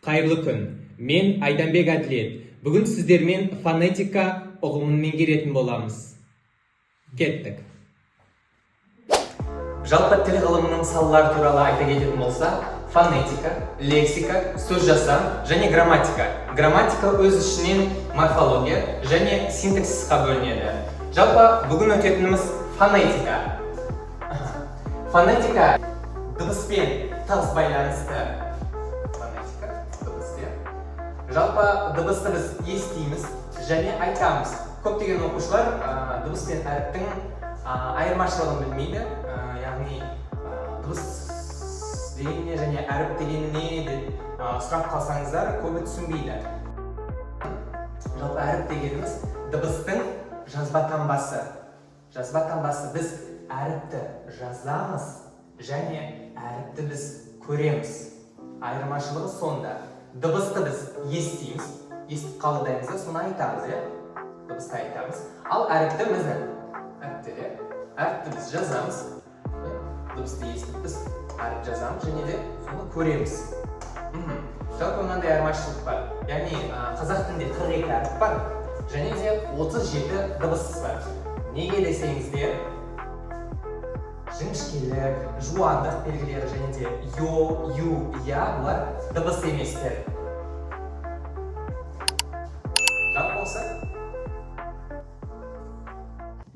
Қайырлы күн. Мен Айданбек Әділет. Бүгін сіздермен фонетика ұғымын меңгеретін боламыз. Кеттік. Жалпы тіл ғылымының салалары туралы айта кететін болса, фонетика, лексика, сөз жасам және грамматика. Грамматика өз ішінен морфология және синтаксисқа бөлінеді. Жалпы бүгін өтетініміз фонетика. Фонетика дыбыспен тығыз байланысты. Жалпы дыбысты біз естиміз және айтамыз. Көптеген оқушылар дыбыс пен әріптің айырмашылығын білмейді. Яғни дыбыс деген не және әріп деген не деп сұрақ қалсаңыздар, көбі түсінбейді. Жалпы әріп дегеніміз дыбыстың жазба таңбасы. Жазба таңбасы біз әріпті жазамыз және әріпті біз көреміз. Айырмашылығы сонда. Дыбысты біз естиміз, естіп қабылдаймыз да, соны айтамыз, дыбысты айтамыз. Ал әріпті біз жазамыз, дыбысты естіп біз әріп жазамыз және де соны көреміз. Жалпы мынандай айырмашылық бар. Яғни қазақ тілінде 42 әріп бар және де 37 дыбыс бар. Неге десеңіздер, жіңішкелік, жуандық белгілері және де ю, я бұлар дыбыс еместер.